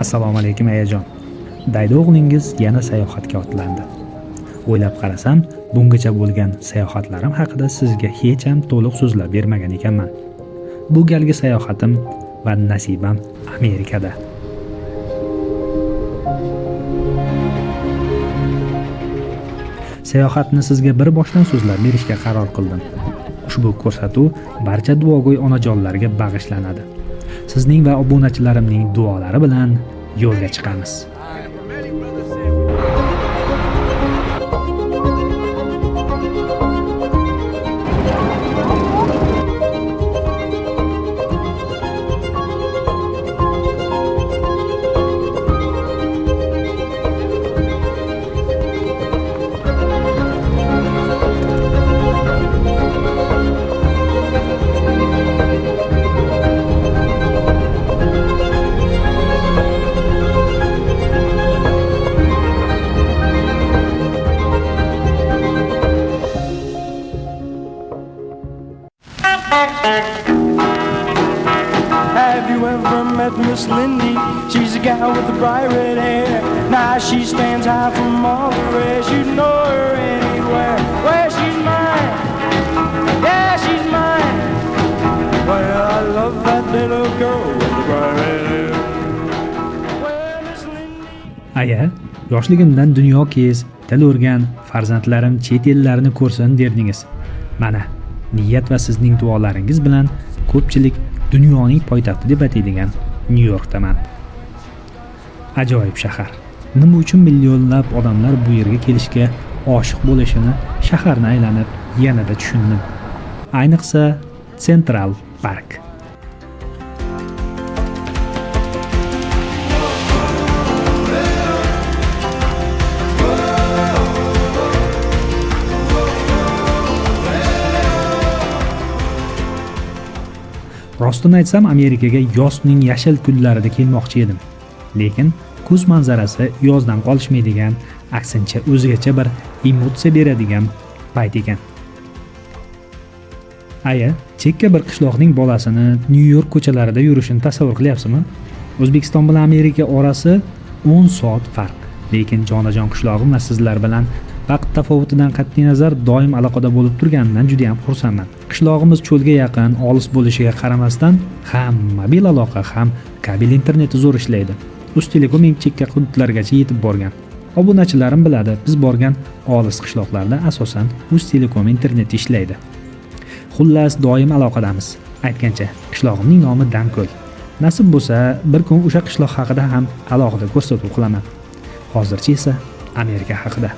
Assalomu alaykum ayajon. Daydi o'g'lingiz yana sayohatga otlandi. O'ylab qarasam, bungacha bo'lgan sayohatlarim haqida sizga hech ham to'liq so'zlab bermagan ekanman. Bu galgi sayohatim va nasibam Amerikada. Sayohatni sizga bir boshdan so'zlab berishga qaror qildim. Ushbu ko'rsatuv barcha duogo'y onajonlarga bag'ishlanadi. Sizning va obunachilarimning duolari bilan yo'lga chiqamiz. Have you ever met Miss Lindy? She's a gal with the bright red hair. Now she stands high from all the rest. You know her anywhere. Well, she's mine. Yeah, she's mine. Well, I love that little girl with the bright red hair. Well, Miss Lindy. Aya, yoshligimdan dunyo kez, til o'rgan, farzandlarim chet ellarni ko'rsin derdingiz. Mana, niyat va sizning duolaringiz bilan ko'pchilik dunyoning poytaxti deb ataydigan Nyu-Yorkdaman. Ajoyib shahar. Nima uchun millionlab odamlar bu yerga kelishga oshiq bo'lishini shaharni aylanib yanada tushundim. Ayniqsa Central Park. Rostini aytsam, Amerikaga yozning yashil kunlarida kelmoqchi edim. Lekin kuz manzarasi yozdan qolishmaydigan, aksincha o'zgacha bir emotsiya beradigan payt ekan. Aya, chekka bir qishloqning bolasini Nyu-York ko'chalarida yurishini tasavvur qilyapsizmi? O'zbekiston bilan Amerika orasi 10 soat farq. Lekin jonajon qishlog'im va sizlar bilan vaqt tafovutidan qat'iy nazar doim aloqada bo'lib turganidan juda ham xursandman. Qishlog'imiz cho'lga yaqin, olis bo'lishiga qaramasdan ham mobil aloqa ham kabel interneti zo'r ishlaydi. Uztelecom eng chekka hududlargacha yetib borgan. Obunachilarim biladi, biz borgan olis qishloqlarda asosan Uztelecom interneti ishlaydi. Xullas, doim aloqadamiz. Aytgancha, qishlog'imning nomi Danko'l. Nasib bo'lsa, bir kun o'sha qishloq haqida ham alohida ko'rsatuv qilaman. Hozircha esa Amerika haqida.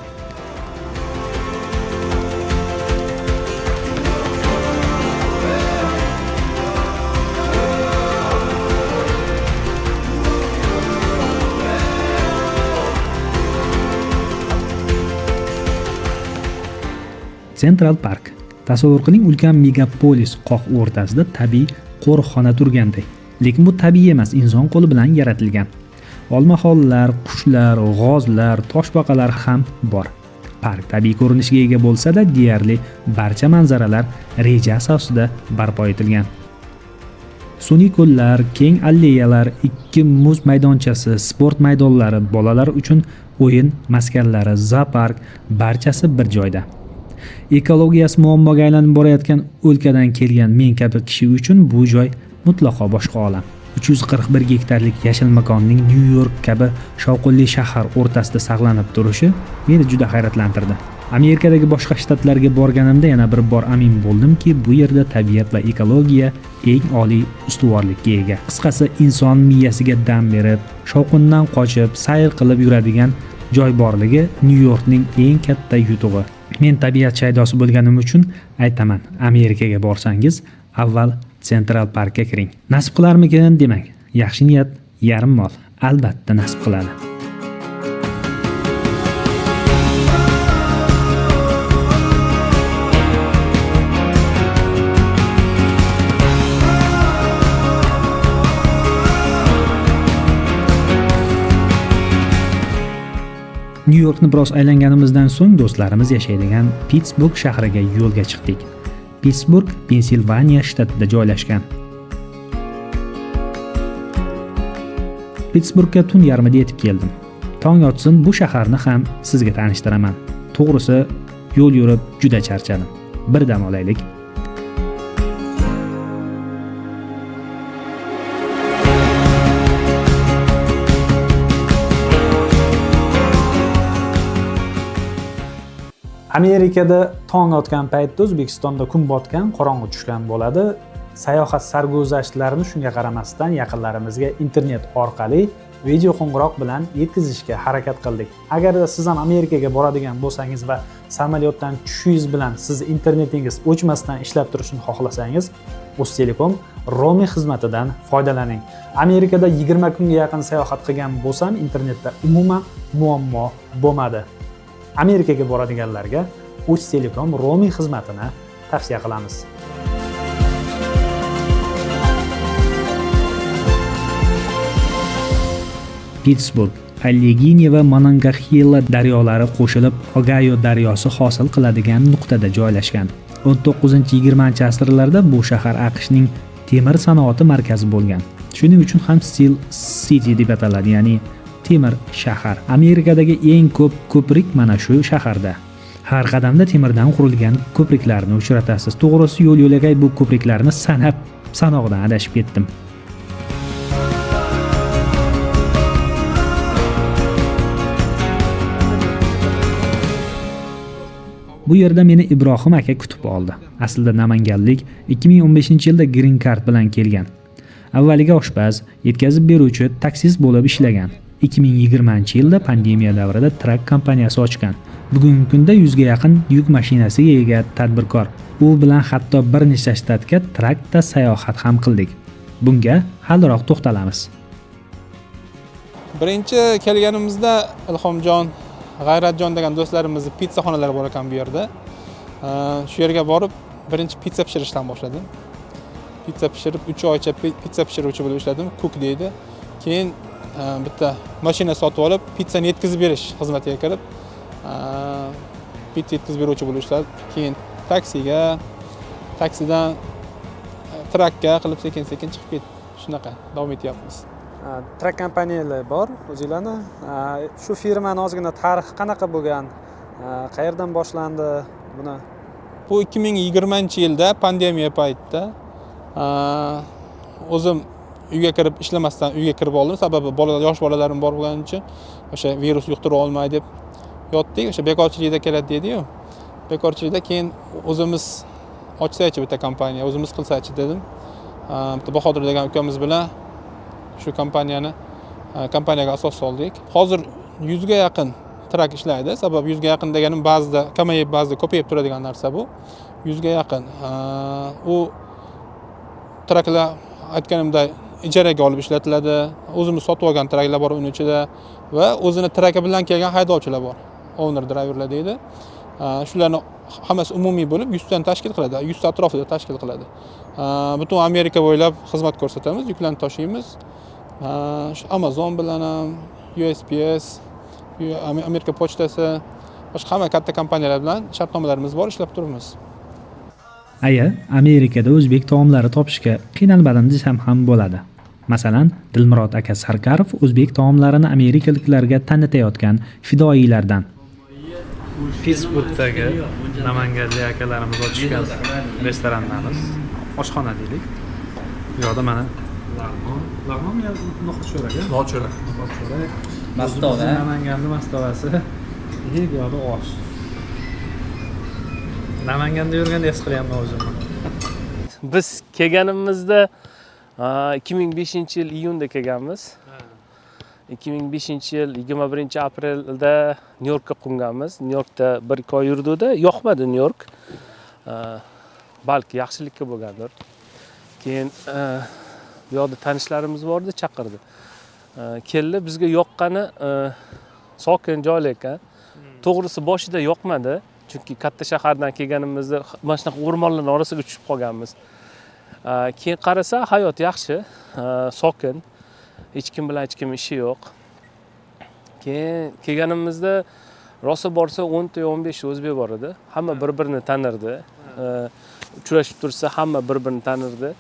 Central Park. Tasavvur qiling, ulkan megapolis qoq o'rtasida tabiiy qo'riqxona turganday. Lekin bu tabiiy emas, inson qo'li bilan yaratilgan. Olmaxonlar, qushlar, g'ozlar, toshbaqalar ham bor. Park tabiiy ko'rinishga ega bo'lsa-da, deyarli barcha manzaralar reja asosida barpo etilgan. Sun'iy ko'llar, keng alleyalar, 2 muz maydonchasi, sport maydonlari, bolalar uchun o'yin maskanlari, zoopark, barchasi bir joyda. Ekologiyasi muammoga aylanib borayotgan o'lkadan kelgan men kabi kishi uchun bu joy mutlaqo boshqa olam. 341 gektarlik yashil makonning Nyu-York kabi shovqinli shahar o'rtasida saqlanib turishi meni juda hayratlantirdi. Amerikadagi boshqa shtatlarga borganimda yana bir bor amin bo'ldimki, bu yerda tabiat va ekologiya eng oliy ustuvorlikka ega. Qisqasi, inson miyasiga dam berib, shovqindan qochib, sayr qilib yuradigan joy borligi Nyu-Yorkning eng katta yutug'i. Men tabiat shaydosi bo'lganim uchun aytaman, Amerikaga borsangiz, avval Central Parkka kiring. Nasib qilarmikin demang. Yaxshi niyat yarim mol. Albatta nasib qiladi. Nyu-Yorkni biroz aylanganimizdan so'ng do'stlarimiz yashaydigan Pittsburg shahriga yo'lga chiqdik. Pittsburg, Pensilvaniya shtatida joylashgan. Pittsburgga tun yarmida yetib keldim. Tong otsin bu shaharni ham sizga tanishtiraman. To'g'risi, yo'l yurib juda charchadim. Bir dam olaylik. Amerikada tong otgan paytda O'zbekistonda kun botgan, qorong'u tushgan bo'ladi. Sayohat sarguzashtlarini shunga qaramasdan yaqinlarimizga internet orqali video qo'ng'iroq bilan yetkazishga harakat qildik. Agarda siz ham Amerikaga boradigan bo'lsangiz va samolyotdan tushishingiz bilan siz internetingiz o'chmasdan ishlab turishini xohlasangiz, Uztelecom roaming xizmatidan foydalaning. Amerikada 20 kunga yaqin sayohat qilgan bo'lsam, internetda umuman muammo bo'lmadi. Amerikaga boradiganlarga Uztelecom roaming xizmatini tavsiya qilamiz. Pittsburg, Allegheny va Monongahela daryolari qo'shilib Ogayo daryosi hosil qiladigan nuqtada joylashgan. 19-20 asrlarda bu shahar AQShning temir sanoati markazi bo'lgan. Shuning uchun ham Steel City deb ataladi, ya'ni temir shahar. Amerikadagi eng ko'p ko'prik mana shu shaharda. Har qadamda temirdan qurilgan ko'priklarni uchratasiz. To'g'risi, yo'l-yo'lakay bu ko'priklarni sanab sanoqdan adashib ketdim. Bu yerda meni Ibrohim aka kutib oldi. Aslida namanganlik 2015-yilda Green Card bilan kelgan. Avvaliga oshpaz, yetkazib beruvchi, taksist bo'lib ishlagan. 2020-yilda pandemiya davrida Truck kompaniyasi ochgan. Bugungi kunda 100 ga yaqin yuk mashinasiga ega tadbirkor. U bilan hatto bir nechta shtatga Truckda sayohat ham qildik. Bunga haliroq to'xtalamiz. Birinchi kelganimizda Ilhomjon, G'ayratjon degan do'stlarimizni pizza xonalari bor ekan bu yerda. Shu yerga borib, birinchi pizza pishirishdan boshladim. Pizza pishirib, 3 oycha pizza pishiruvchi bo'lib ishladim, cook deydi. Keyin bitta mashina sotib olib, pizzani yetkazib berish xizmatiga kirib, pizza yetkazib beruvchi bo'lib ishladim. Keyin taksidan Truckga qilib sekin-sekin chiqib ketdi. Shunaqa davom etyapmiz. Truck kompaniyalar bor o'zinglarni. Shu firmani ozgina tarixi qanaqa bo'lgan? Qayerdan boshlandi buni? Bu 2020-yilda pandemiya paytida o'zim uyga kirib ishlamasdan uyga kirib oldim. Sababi yosh bolalarim bor bo'lgani uchun o'sha virus yuqtira olmay deb yotdik. O'sha bekorchilikda keladi deydi-yu. Bekorchilikda keyin o'zimiz ochsaychi bitta kompaniya, o'zimiz qilsaychi dedim. Bitta Bahodir degan ukamiz bilan shu kompaniyaga asos soldik. Hozir 100 ga yaqin Truck ishlaydi. Sababi 100 ga yaqin deganim ba'zida kamayib, ba'zida ko'payib turadigan narsa bu. 100 ga yaqin. U Trucklar aytganimdek ijaraga olib ishlatiladi. O'zimiz sotib olgan Trucklar bor uning ichida va o'zini Truck bilan kelgan haydovchilar bor. Owner driverlar deydi. Shularni hammasi umumiy bo'lib 100 dan tashkil qiladi. 100 ta atrofida tashkil qiladi. Butun Amerika bo'ylab xizmat ko'rsatamiz, yuklarni tashiymiz. Amazon bilan ham, USPS, Amerika pochtasi, boshqa hamma katta kompaniyalar bilan shartnomalarimiz bor, ishlab turibmiz. Aya, Amerikada o'zbek taomlari topishga qiynalmadim desam ham bo'ladi. Masalan, Dilmurod aka Sarkarov o'zbek taomlarini amerikaliklarga tanitayotgan fidoyilardan. Pittsburgdagi namanganlik akalarimiz ochgan restorandamiz, oshxona deylik. Bu yerda mana lag'mon no'xat sho'rak. Mastova. Namanganning mastovasi. Bu yerda osh. Namanganda yurganda his qilyapman o'zimni. Biz kelganimizda 2005-yil iyunda kelganmiz. 2005-yil 21-aprelda Nyu-Yorkka qo'nganmiz. Nyu-Yorkda 1-2 oy yurdik-da, yoqmadi Nyu-York. Balki yaxshilikka bo'lgandir. Keyin bu yoqda tanishlarimiz bor edi, chaqirdi. Keldi, bizga yoqqani sokin joylar ekan. To'g'risi boshida yoqmadi, chunki katta shahardan kelganimizda mana shunaqa o'rmonlar orasiga tushib qolganmiz. Keyin qarasa, hayot yaxshi, sokin. Hech kim bilan hech kim ishi yo'q. Keyin kelganimizda rosa borsa 10 ta 15 ta o'zbek bor edi. Hamma bir-birini tanirdi. Uchrashib tursa hamma bir-birini tanirdi.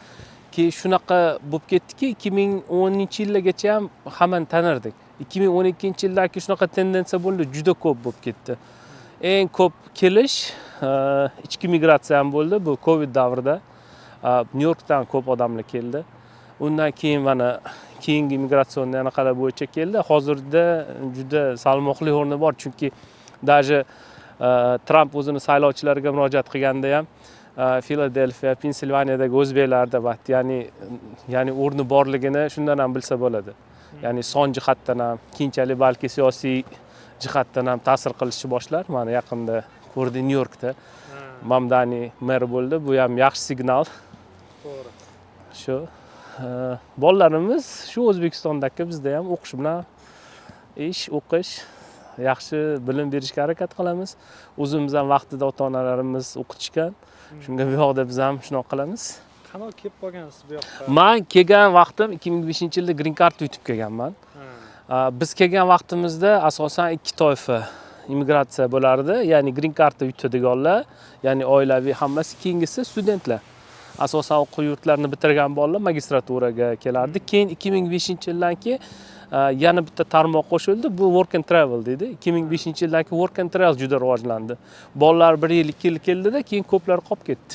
keyin shunaqa bo'lib ketdiki 2010-yillargacha ham hammani tanirdik. 2012-yildagi shunaqa tendensiya bo'ldi, juda ko'p bo'lib ketdi. Eng ko'p kelish ichki migratsiya ham bo'ldi bu Covid davrida. Nyu-Yorkdan ko'p odamlar keldi. Undan keyin mana keyingi migratsion anaqalar bo'yicha keldi. Hozirda juda salmoqli o'rni bor, chunki даже Tramp o'zini saylovchilariga murojaat qilganda ham Filadelfiya, Pensilvaniyadagi o'zbeklarda ya'ni o'rni borligini shundan ham bilsa bo'ladi. Ya'ni son jihatdan ham, keyinchalik balki siyosiy jihatdan ham ta'sir qilishni boshlar. Mana yaqinda ko'rdi Nyu-Yorkda Mamdani mer bo'ldi. Bu ham yaxshi signal. To'g'ri. Shu bolalarimiz shu O'zbekistondagi bizda ham o'qish bilan o'qish, yaxshi bilim berishga harakat qilamiz. O'zimiz ham vaqtida ota-onalarimiz o'qitishgan. Shunga bu yoqda biz ham shunaqa qilamiz. Qanaqa kelib qolgansiz bu yoqqa? Men kelgan vaqtim 2005-yilda green card yutib kelganman. Biz kelgan vaqtimizda asosan ikki toifa immigratsiya bo'lardi. Ya'ni green cardni yutadiganlar, ya'ni oilaviy hammasi, keyingisi studentlar. Asosan o'quv yurtlarini bitirgan bolalar magistraturaga kelardi. Keyin 2005-yildan keyin yana bitta tarmoq qo'shildi. Bu work and travel deydi. 2005-yildan keyin work and travel juda rivojlandi. Bolalar 1 yil, 2 yil keldida, keyin ko'plar qolib ketdi.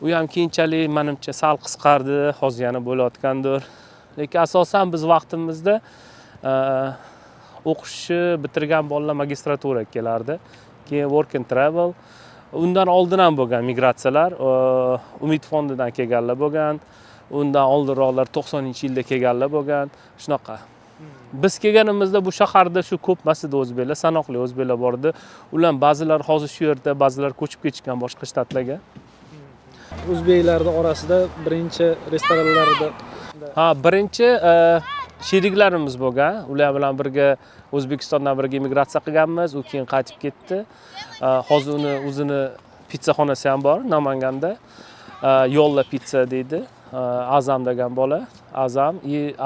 U ham keyinchalik menimcha sal qisqardi, hozir yana bo'layotgandir. Lekin asosan biz vaqtimizda o'qishni bitirgan bolalar magistraturaga kelardi. Keyin work and travel. Undan oldin ham bo'lgan migratsiyalar, Umid fondidan kelganlar bo'lgan. Undan oldinroqlar 90-yilda kelganlar bo'lgan. Shunaqa. Biz kelganimizda bu shaharda shu ko'p masida o'zbeklar, sanoqli o'zbeklar bor edi. Ular ba'zilar hozir shu yerda, ba'zilar ko'chib ketishgan boshqa shtatlarga. O'zbeklarning orasida birinchi restoranlarda birinchi sheriklarimiz bo'lgan. Ular bilan birga O'zbekistondan birga immigratsiya qilganmiz, u keyin qaytib ketdi. Hozir o'zini pitsaxonasi ham bor Namanganda. Yo'lla pitsa deydi. Azam degan bola,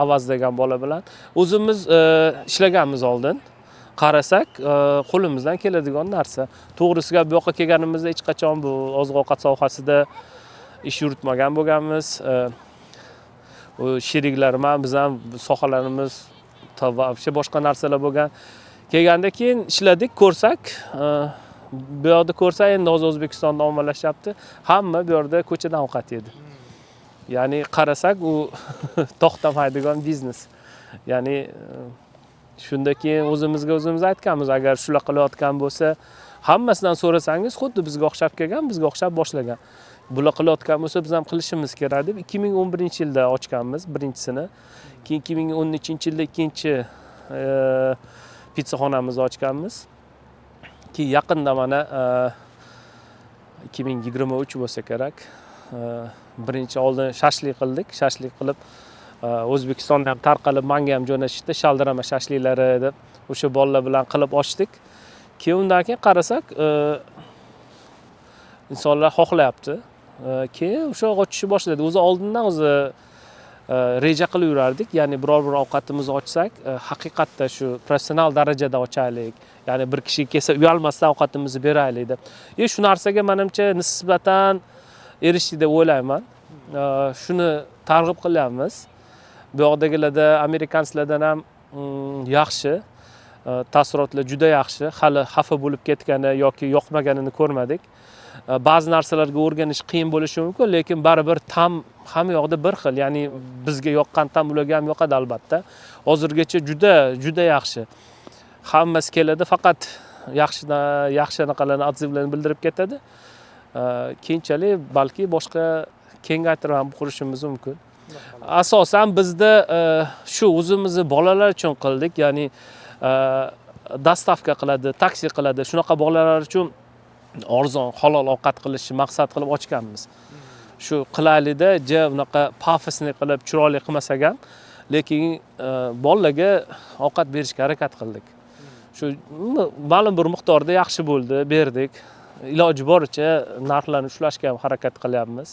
Avaz degan bola bilan o'zimiz ishlaganmiz oldin. Qarasak, qo'limizdan keladigan narsa. To'g'risiga bu yoqqa kelganimizda hech qachon bu oziq-ovqat sohasida ish yuritmagan bo'lganmiz. Sheriklar bilan biz ham sohalarimiz boshqa narsalar bo'lgan. Kelganda keyin ishladik, ko'rsak, bu yoqda ko'rsa endi hozir O'zbekistonda ommalashyapti. Hamma bu yerda ko'chadan ovqat yedi. Ya'ni qarasak u to'xtamaydigan biznes. Ya'ni shunda keyin o'zimizga o'zimiz aytganmiz, agar shular qilayotgan bo'lsa, hammasidan so'rasangiz, xuddi bizga o'xshab kelgan, bizga o'xshab boshlagan. Bular qilayotgan bo'lsa, biz ham qilishimiz kerak deb 2011-yilda ochganmiz birinchisini. Keyin 2013-yilda ikkinchi pitsaxonamizni ochganmiz. Keyin yaqinda mana 2023 bo'lsa kerak, birinchi oldin shashlik qildik. Shashlik qilib O'zbekistonda ham tarqalib, menga ham jo'natishdi, shaldirama shashliklari deb o'sha bolalar bilan qilib ochdik. Keyin undan keyin qarasak, insonlar xohlayapti. Keyin o'sha ochishni boshladi. O'zi oldindan reja qilib yurardik. Ya'ni biror bir ovqatimizni ochsak, haqiqatda shu professional darajada ochaylik. Ya'ni bir kishi kelsa uyalmasdan ovqatimizni beraylik deb. Shu narsaga menimcha nisbatan erishdik deb o'ylayman. Shuni targ'ib qilyapmiz. Bu yoqdagilarda amerikanslardan ham yaxshi, taassurotlar juda yaxshi. Hali xafa bo'lib ketgani yoki yoqmaganini ko'rmadik. Ba'zi narsalarga o'rganish qiyin bo'lishi mumkin, lekin baribir ta'm hamma yoqda bir xil. Ya'ni bizga yoqqan ta'm ularga ham yoqadi albatta. Hozirgacha juda yaxshi. Hammasi keladi, faqat yaxshi anaqalarni odzivlarni bildirib ketadi. Keyinchalik balki boshqa kengaytirib ham qurishimiz mumkin. Asosan bizda shu o'zimizni bolalar uchun qildik, ya'ni dastavka qiladi, taksi qiladi. Shunaqa bolalar uchun arzon, halol ovqat qilishni maqsad qilib ochganmiz. Shu qilaylikda, unaqa pafosni qilib, chiroyli qilmasak ham, lekin bolalarga ovqat berishga harakat qildik. Shu ma'lum bir miqdorda yaxshi bo'ldi, berdik. Iloji boricha narxlarni ushlashga ham harakat qilyapmiz.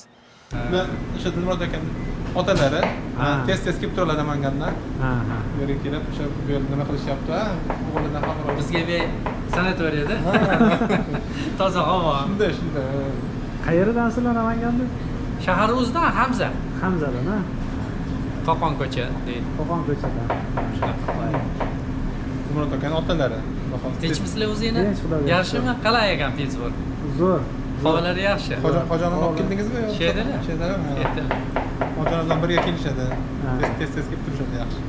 Men o'sha Dilmurod aka otalari tez kelib turadilar Namangandan. Bu yerga kelib, o'sha bu yerda nima qilishyapti? O'g'lidan xabar olib. Bizga sanatoriyada toza havo. Shunday. Qayerdansizlar Namanganda? Shahar o'zida Hamza. Hamzadan, ha? Qo'qon ko'cha deydi. Qo'qon ko'chadan. Murat akani otalari. Tinchmisizlar o'zingni? Tinch, Xudoga shukr. Yaxshimi? Qalay ekan Pittsburg? Zo'r. Havolar yaxshi. Xo'janini olib keldingizmi? She'dalar. She'dalar. She'dalar. Xo'janon bilan birga kelishadi. Ha. Tez kelib turishadi yaxshi.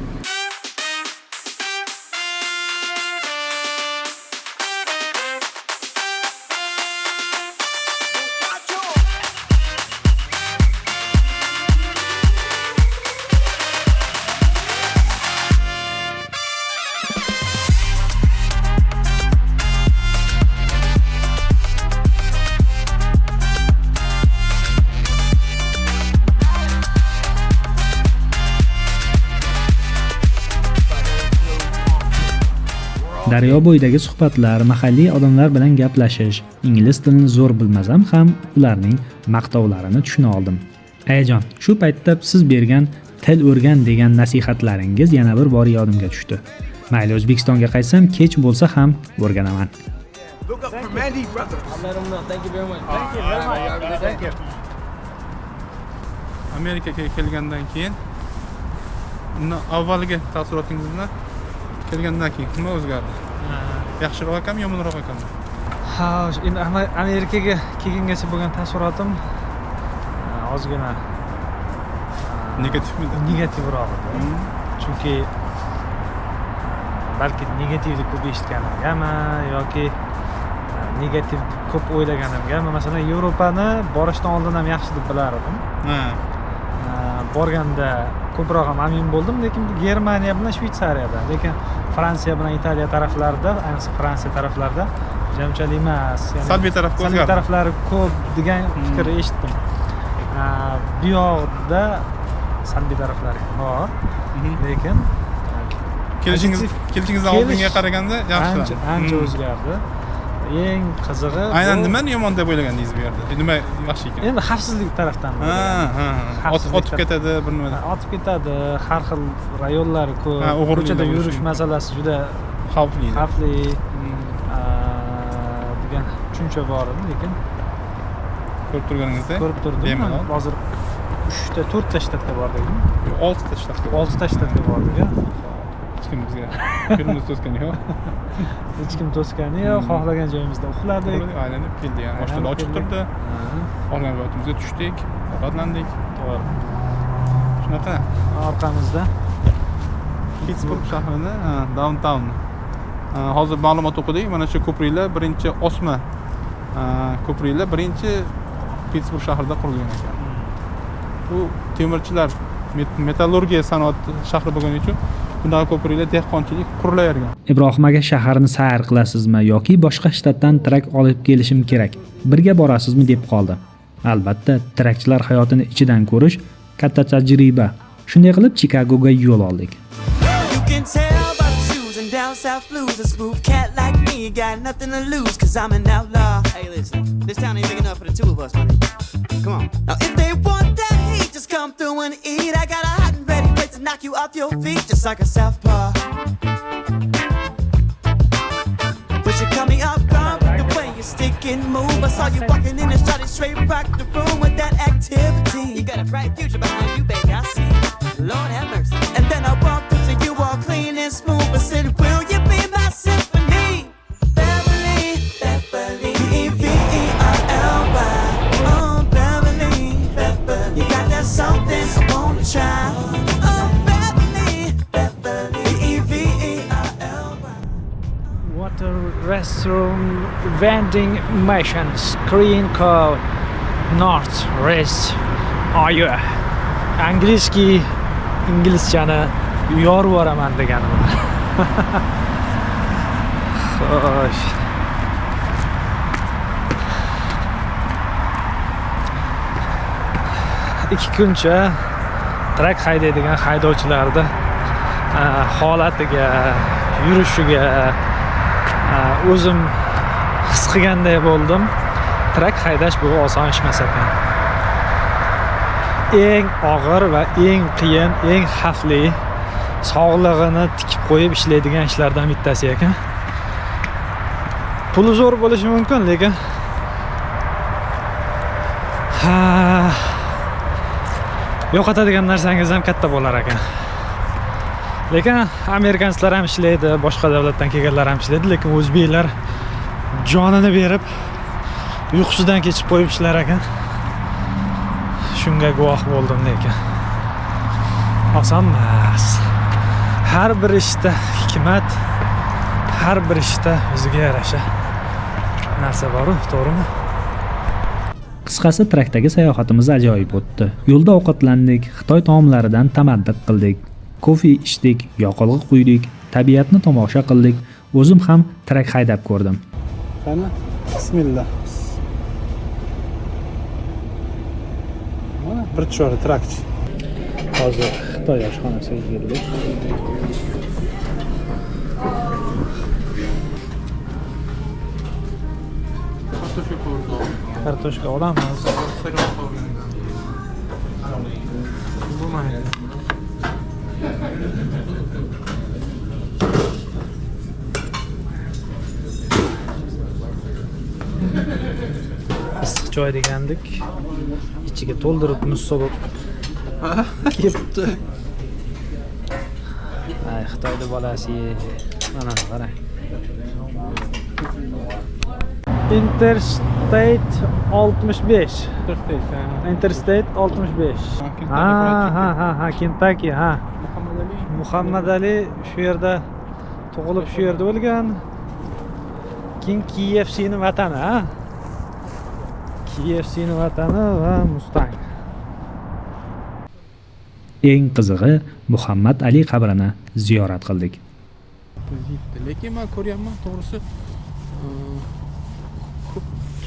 Daryo bo'yidagi suhbatlar, mahalliy odamlar bilan gaplashish, ingliz tilini zo'r bilmasam ham ularning maqtovlarini tushuna oldim. Ayajon, shu paytda siz bergan til o'rgan degan nasihatlaringiz yana bir bor yodimga tushdi. Mayli O'zbekistonga qaytsam, kech bo'lsa ham o'rganaman. Look up for Mandy, brother. I'll let them know. Thank you very much. Thank you very much. Thank you. Amerikaga kelgandan keyin avvalgi taassurotingizni kelgandan keyin nima o'zgardi? Yaxshiroq ekanmi, yomonroq ekanmi? Ha, endi Amerikaga kelgangacha bo'lgan taassurotim ozgina Negativmi? negativroq edi. Chunki balki negativni ko'p eshitganimgami yoki negativ ko'p o'ylaganimgami. Masalan, Yevropani borishdan oldin ham yaxshi deb bilardim. Ha. Borganda ko'proq ham amin bo'ldim, lekin Germaniya bilan Shvetsariyada, lekin Fransiya bilan Italiya taraflarida, ayniqsa Fransiya taraflarida unchalik emas. Salbiy tarafga salbiy o'zgardi. taraflari ko'p degan fikrni eshitdim. Bu yoqda salbiy taraflari bor, lekin kelishingizdan oldinga qaraganda yaxshi. Ancha o'zgardi. Eng qizig'i Aynan nimani yomon deb o'ylagandingiz bu yerda? Nima yaxshi ekan? endi xavfsizlik tarafdan. Otib ketadi, bir nima. Otib ketadi, har xil rayonlar ko'p. Ha, o'g'irliklar Ko'chada bo'lishi yurish mumkin. masalasi juda Xavfli. xavfli degan tushuncha bor edi, lekin Ko'rib turganingizda ko'rib turdim. bemalol. Hozir 4 ta shtatga bordik. 6 ta shtatga 6 ta shtatga bordik. Hech kim bizga filmni to'sgani yo'q. Hech kim to'sgani yo'q, xohlagan joyimizda uxladik. Aylanib keldik, yani mashina ochib turdi. Olgan vaqtimizga tushdik, ovqatlandik. To'g'ri. Shunaqa. Orqamizda Pittsburg shahrini, downtown. Hozir ma'lumot o'qidik. Mana shu ko'priklar birinchi osma ko'priklar birinchi Pittsburg shahrida qurilgan ekan. Bu temirchilar, metallurgiya sanoati shahri bo'lgani uchun bunday ko'priklar dehqonchilik qurilavergan. Ibrohim aka, shaharni sayr qilasizmi yoki boshqa shtatdan trak olib kelishim kerak? Birga borasizmi deb qoldi. Albatta, trakchilar hayotini ichidan ko'rish katta tajriba. Shunday qilib Chikagoga yo'l oldik. You can tell by the shoes and down south blues. A smooth cat like me got nothing to lose, cause I'm an outlaw. Hey, listen, this town ain't big enough for the two of us, honey. Come on. Now, if they want that heat, just come through and eat. I got a hot and ready place to knock you off your feet, just like a southpaw. But you cut me off guard with the way you stick and move. I saw you walking in and started straight rock the room with that activity. You got a bright future behind you, baby, I see. Lord have mercy. And then I walked up to you all clean and smooth. I said, will you be my symphony? Beverly, Beverly, Beverly. Oh, Beverly, Beverly. You got that something I wanna try. Oh, Beverly, Beverly, Beverly. water restroom vending machine screen code north west oyu inglizchani yorib yuboraman deganim. Xo'sh. Ikki kuncha trak haydaydigan haydovchilarni holatiga, yurishiga o'zim his qilganday bo'ldim. Trak haydash bu oson ish emas ekan. Eng og'ir va eng qiyin, eng xavfli, sog'lig'ini tikib qo'yib ishlaydigan ishlardan bittasi ekan. Puli zo'r bo'lishi mumkin, lekin yo'qotadigan narsangiz ham katta bo'lar ekan. Lekin amerikansklar ham ishlaydi, boshqa davlatdan kelganlar ham ishlaydi, lekin o'zbeklar jonini berib uyqusidan kechib qo'yib ishlar ekan. Shunga guvoh bo'ldim lekin. Oson emas. Har bir ishda hikmat, har bir ishda o'ziga yarasha narsa bor-ku, to'g'rimi? Qisqasi, trakdagi sayohatimiz ajoyib o'tdi. Yo'lda ovqatlandik, Xitoy taomlaridan tamaddiq qildik, kofe ichdik, yoqilg'i quydik, tabiatni tomosha qildik. O'zim ham trak haydab ko'rdim. Qani? Bismillah. Mana bir chora trakchi. Hozir Xitoy oshxonasiga keldik. Kartoshka olamiz. Issiq choy degandik. Ichiga to'ldirib muz solib kepti. Ay, Xitoyda bolasi. Mana qarang. Interstate 65. Interstate 65. Ha, Kentucky, ha. Muhammad Ali shu yerda tug'ilib, shu yerda o'lgan. Keyin KFC'ning vatani, ha. KFC'ning vatani va Mustang. Eng qizig'i, Muhammad Ali qabrini ziyorat qildik. Lekin men ko'ryapman, to'g'risi ko'p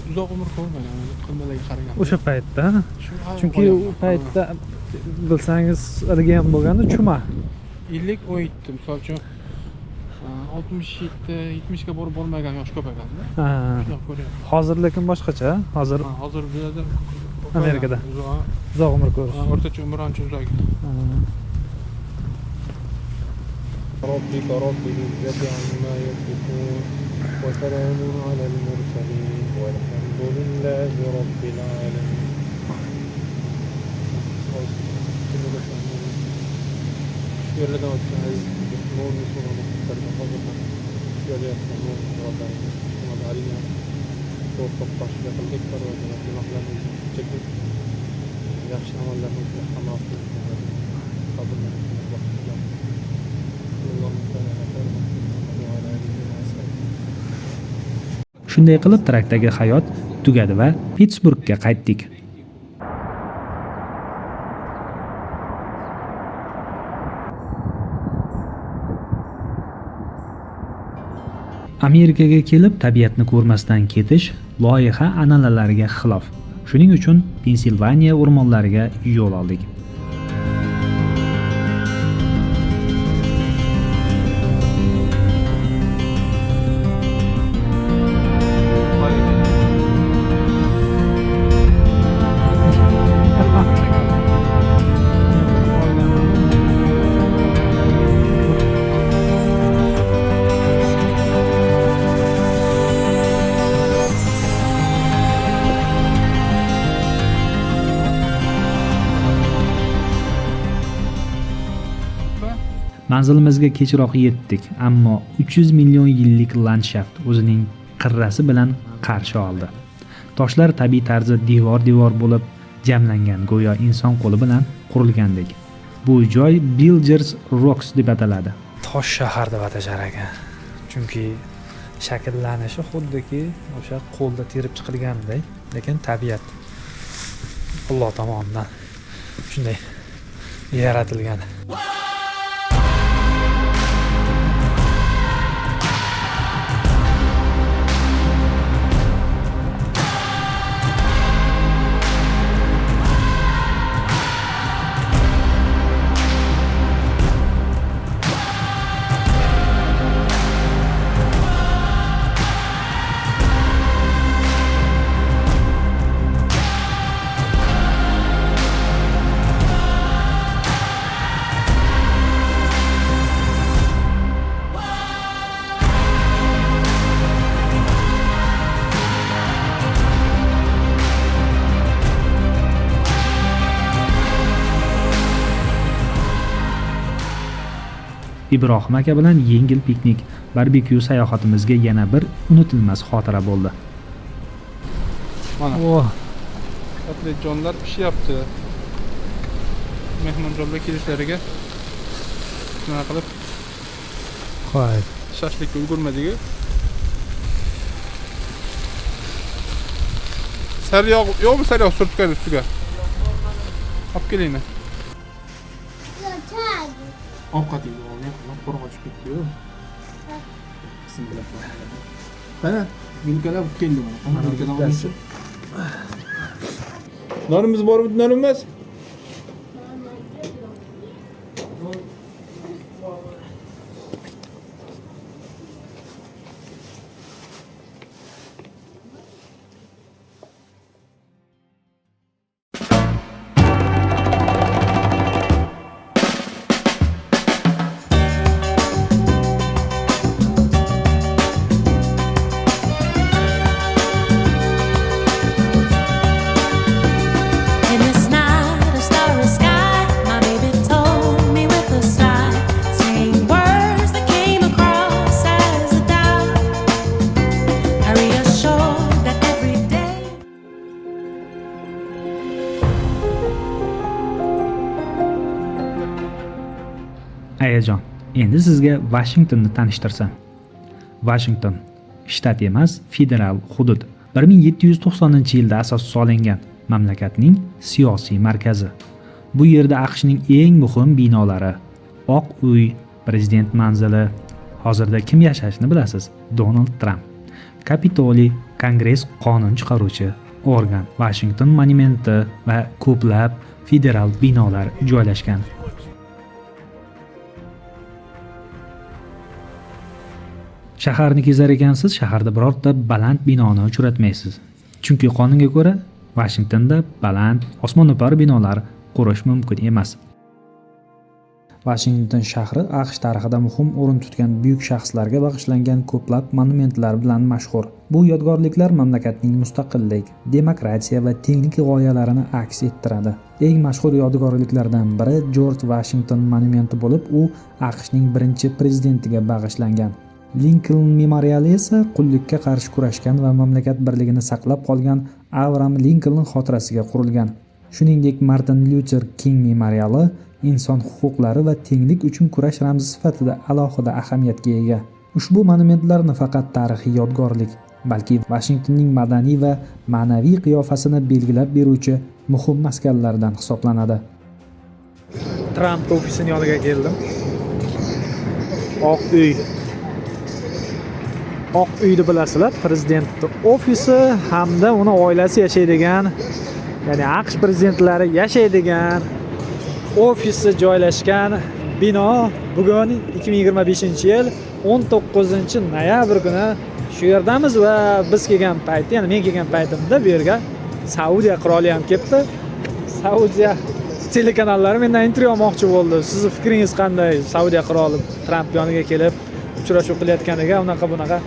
uzoq umr ko'rmagan, qilmalarga qaragan. O'sha paytda, chunki u paytda bilsangiz ilgam bo'lganda chuma 50-17, misol uchun 67-70 ga borib bo'lmagan yosh ko'p ekanda. Ha. Shunaqa ko'ryapman. Hozir lekin boshqacha. Hozir bu yerda Amerikada uzoq umr ko'rish. O'rtacha umr ancha uzoq. ربك رب العزة عما يصفون وسلام على المرسلين والحمد لله رب العالمين. Yerlerden oturmayı, Müslüman Müslüman'ın kurtarına fazla şöyle yapmamı Rabbim Müslüman Ali'ne korkup başka kıldık var ve günahlarımızı çekip yaxshi amallarimizni amal qilib qabullarimizni boshqa Shunday qilib trakdagi hayot tugadi va Pittsburgga qaytdik. Amerikaga kelib tabiatni ko'rmasdan ketish loyiha an'analariga xilof. Shuning uchun Pensilvaniya o'rmonlariga yo'l oldik. Manzilimizga kechroq yetdik, ammo 300 million yillik landshaft o'zining qirrasi bilan qarshi oldi. Toshlar tabiiy tarzda devor-devor bo'lib jamlangan, go'yo inson qo'li bilan qurilgandek. Bu joy Builders Rocks deb ataladi. Tosh shahar deb atashar ekan. Chunki shakllanishi xuddiki o'sha qo'lda terib chiqilgandek, lekin tabiat Alloh tomonidan shunday yaratilgan. Ibrohim aka bilan yengil piknik, barbekyu sayohatimizga yana bir unutilmas xotira bo'ldi. Mana Oh, kotletjonlar pishyapti. Mehmonjonlar kelishlariga nima qilib qo'y. shashlikka ulgurmadik. Sariyog' yo'qmi, sariyog' surtgan ustiga. Olib kelingmi? Ovqatingizni olmay qo'rg'on tushib ketdi-yu. Qana, yumkalab keldim. Mana bittasi. Nonimiz bormi, nonimiz? In this night of starry sky, my baby told me with a sigh, saying words that came across as a doubt. I reassured that every day. Ayajon, endi sizga Vashingtonni tanishtirsam. Vashington shtat emas, federal hudud. 1790-yilda asos solingan mamlakatning siyosiy markazi. Bu yerda AQShning eng muhim binolari, Oq uy, prezident manzili. Hozirda kim yashashini bilasiz? Donald Trump. Kapitoliy, Kongress qonun chiqaruvchi organ, Washington monumenti va ko'plab federal binolar joylashgan. Shaharni kezar ekansiz, shaharda birorta baland binoni uchratmaysiz. Chunki qonunga ko'ra Washingtonda baland, osmono'par binolar qurish mumkin emas. Washington shahri AQSh tarixida muhim o'rin tutgan buyuk shaxslarga bag'ishlangan ko'plab monumentlar bilan mashhur. Bu yodgorliklar mamlakatning mustaqillik, demokratiya va tenglik g'oyalarini aks ettiradi. Eng mashhur yodgorliklardan biri George Washington monumenti bo'lib, u AQShning birinchi prezidentiga bag'ishlangan. Lincoln memoriali esa qullikka qarshi kurashgan va mamlakat birligini saqlab qolgan Abraham Lincoln xotirasiga qurilgan. Shuningdek, Martin Luther King memoriali inson huquqlari va tenglik uchun kurash ramzi sifatida alohida ahamiyatga ega. Ushbu monumentlar nafaqat tarixiy yodgorlik, balki Washingtonning madaniy va ma'naviy qiyofasini belgilab beruvchi muhim maskanlardan hisoblanadi. Trump ofisining yoniga keldim. Oq uy. Oq uyni bilasizlar, prezident ofisi hamda uni oilasi yashaydigan, ya'ni AQSh prezidentlari yashaydigan ofisi joylashgan bino bugun 2025-yil 19-noyabr kuni shu yerdamiz va biz kelgan paytda, ya'ni men kelgan paytimda bu yerga Saudiya qiroli ham kelibdi. Saudiya telekanallari mendan intervyu olmoqchi bo'ldi. Sizning fikringiz qanday? Saudiya qiroli Trump yoniga kelib uchrashuv qilayotganiga bunaqa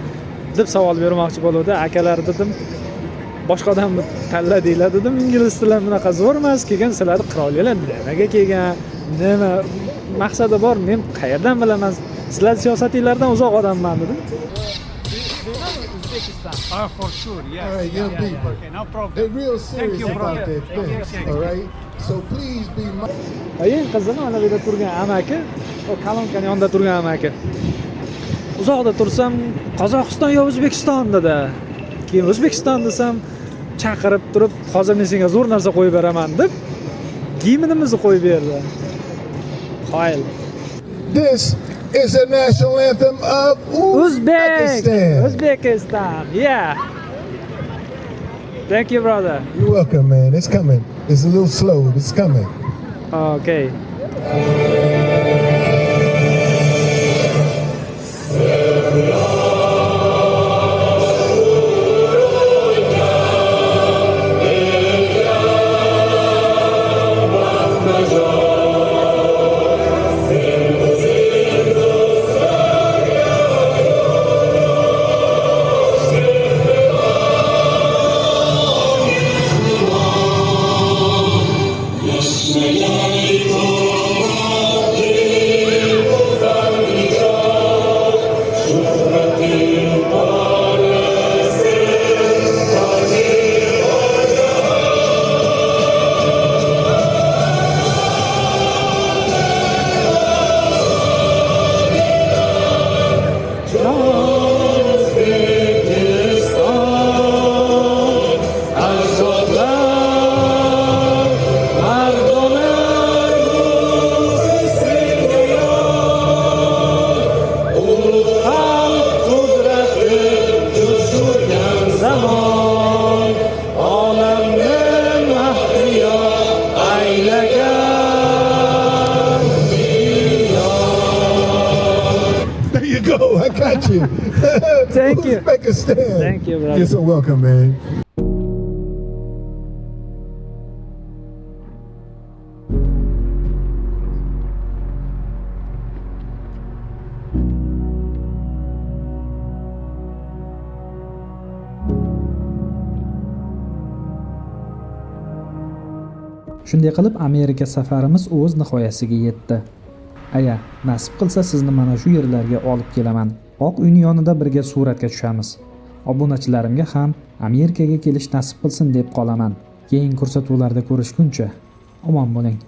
deb savol bermoqchi bo'ldi. Akalar dedim, boshqa odamni tanladinglar dedim. Ingliz tili bunaqa zo'r emas. Kelgan sizlarni qirollar nimaga kelgan? Nima maqsadi bor? Men qayerdan bilaman? Sizlar siyosatinglardan uzoq odamman dedim. For sure, yeah. All right, young people. Okay, no problem. They're real serious you, about brother. their things, all right? So please be Eng qizig'i mana bu yerda turgan amaki, o kalonkani yonida turgan amaki. Uzoqda tursam, Qozog'iston yo O'zbekiston dedi. Keyin O'zbekiston desam, chaqirib turib, hozir men senga zo'r narsa qo'yib beraman deb gimnimizni qo'yib berdi. Qoyil. This is the national anthem of Uzbekistan. Uzbekistan. Yeah. Thank you, brother. You're welcome, man. It's coming. It's a little slow. It's coming. Okay. you. Thank you. Uzbekistan. Thank you, brother. You're so welcome, man. Shunday qilib Amerika safarimiz o'z nihoyasiga yetdi. Aya, nasib qilsa sizni mana shu yerlarga olib kelaman. Oq uyning yonida birga suratga tushamiz. Obunachilarimga ham Amerikaga kelish nasib qilsin deb qolaman. Keyingi ko'rsatuvlarda ko'rishguncha omon bo'ling.